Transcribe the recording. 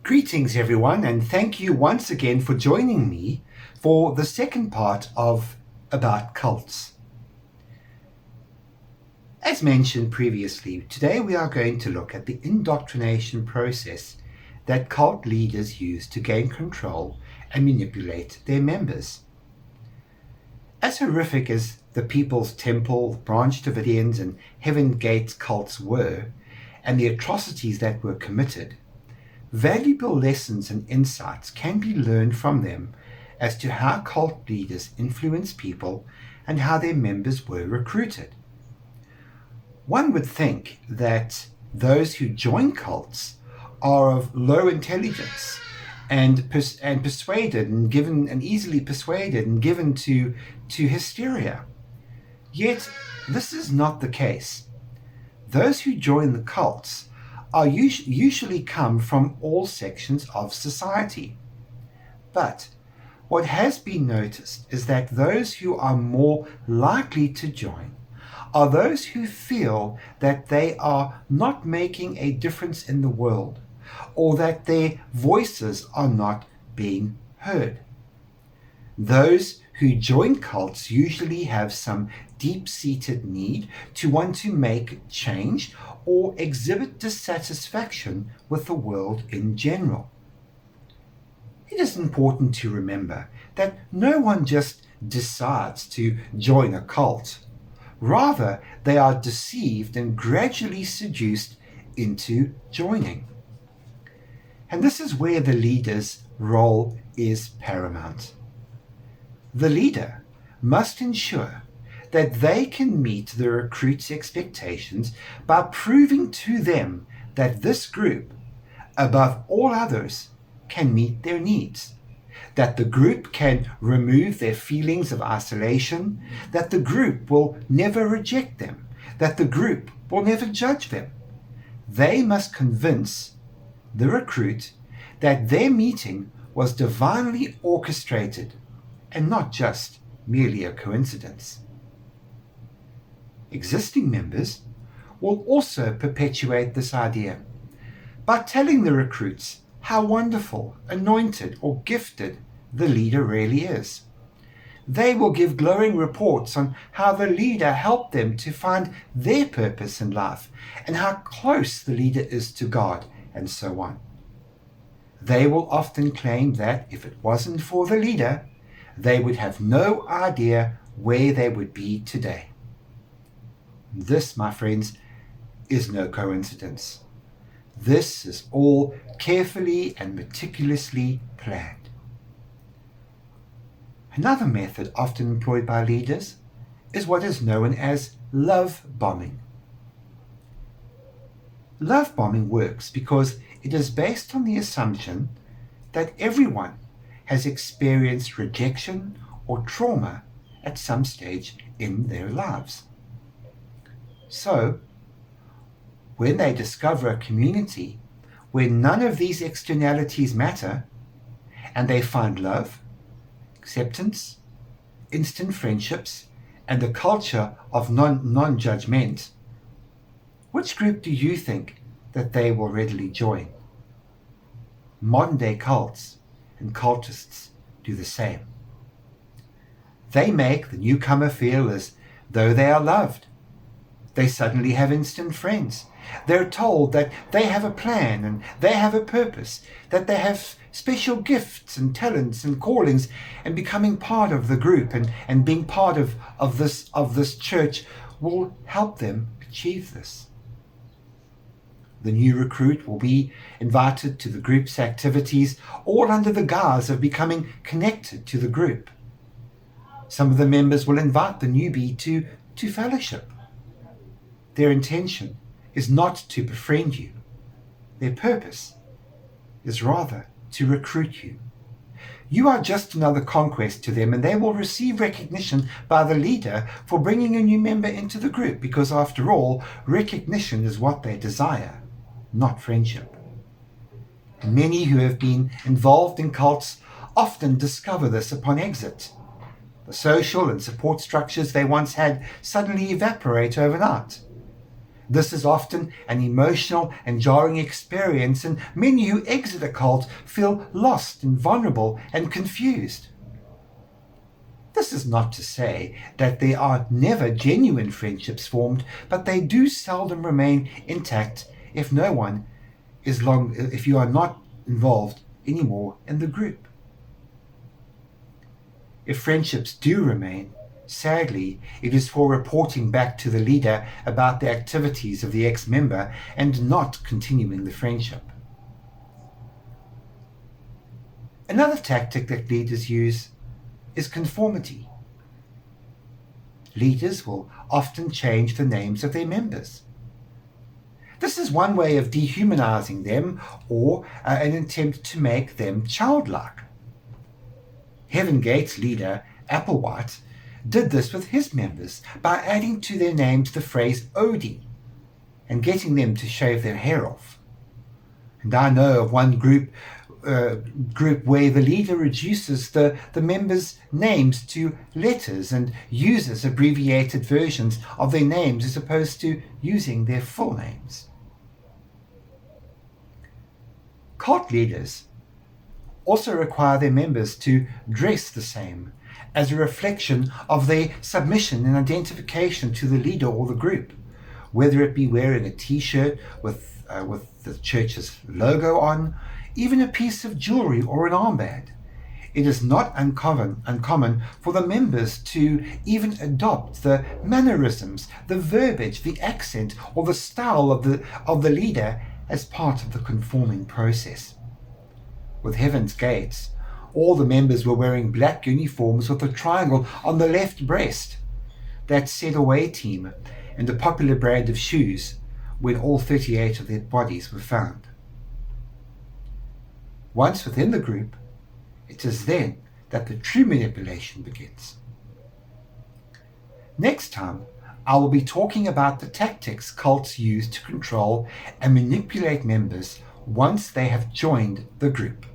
Greetings, everyone, and thank you once again for joining me for the second part of About Cults. As mentioned previously, today we are going to look at the indoctrination process that cult leaders use to gain control and manipulate their members. As horrific as the People's Temple, Branch Davidians, and Heaven Gates cults were, and the atrocities that were committed, valuable lessons and insights can be learned from them as to how cult leaders influence people and how their members were recruited. One would think that those who join cults are of low intelligence and persuaded and given and easily persuaded and given to hysteria. Yet this is not the case. Those who join the cults are usually come from all sections of society. But what has been noticed is that those who are more likely to join are those who feel that they are not making a difference in the world, or that their voices are not being heard. Those who join cults usually have some deep-seated need to want to make change or exhibit dissatisfaction with the world in general. It is important to remember that no one just decides to join a cult. Rather, they are deceived and gradually seduced into joining. And this is where the leader's role is paramount. The leader must ensure that they can meet the recruits' expectations by proving to them that this group, above all others, can meet their needs, that the group can remove their feelings of isolation, that the group will never reject them, that the group will never judge them. They must convince the recruit that their meeting was divinely orchestrated and not just merely a coincidence. Existing members will also perpetuate this idea by telling the recruits how wonderful, anointed, or gifted the leader really is. They will give glowing reports on how the leader helped them to find their purpose in life and how close the leader is to God, and so on. They will often claim that if it wasn't for the leader, they would have no idea where they would be today. This, my friends, is no coincidence. This is all carefully and meticulously planned. Another method often employed by leaders is what is known as love bombing. Love bombing works because it is based on the assumption that everyone has experienced rejection or trauma at some stage in their lives. So, when they discover a community where none of these externalities matter, and they find love, acceptance, instant friendships, and a culture of non-judgment, which group do you think that they will readily join? Modern-day cults and cultists do the same. They make the newcomer feel as though they are loved. They suddenly have instant friends. They're told that they have a plan and they have a purpose, that they have special gifts and talents and callings, and becoming part of the group and being part of this church will help them achieve this. The new recruit will be invited to the group's activities, all under the guise of becoming connected to the group. Some of the members will invite the newbie to fellowship. Their intention is not to befriend you. Their purpose is rather to recruit you. You are just another conquest to them, and they will receive recognition by the leader for bringing a new member into the group, because after all, recognition is what they desire, not friendship. Many who have been involved in cults often discover this upon exit. The social and support structures they once had suddenly evaporate overnight. This is often an emotional and jarring experience, and many who exit a cult feel lost and vulnerable and confused. This is not to say that there are never genuine friendships formed, but they do seldom remain intact if you are not involved anymore in the group. If friendships do remain, sadly, it is for reporting back to the leader about the activities of the ex-member and not continuing the friendship. Another tactic that leaders use is conformity. Leaders will often change the names of their members. This is one way of dehumanizing them or an attempt to make them childlike. Heaven Gate's leader, Applewhite, did this with his members by adding to their names the phrase Odie and getting them to shave their hair off. And I know of one group where the leader reduces the members' names to letters and uses abbreviated versions of their names as opposed to using their full names. Cult leaders also require their members to dress the same as a reflection of their submission and identification to the leader or the group, whether it be wearing a t-shirt with the church's logo on, even a piece of jewelry or an armband. It is not uncommon for the members to even adopt the mannerisms, the verbiage, the accent, or the style of the leader as part of the conforming process. With Heaven's Gates, all the members were wearing black uniforms with a triangle on the left breast. That said away team and a popular brand of shoes when all 38 of their bodies were found. Once within the group, it is then that the true manipulation begins. Next time, I will be talking about the tactics cults use to control and manipulate members once they have joined the group.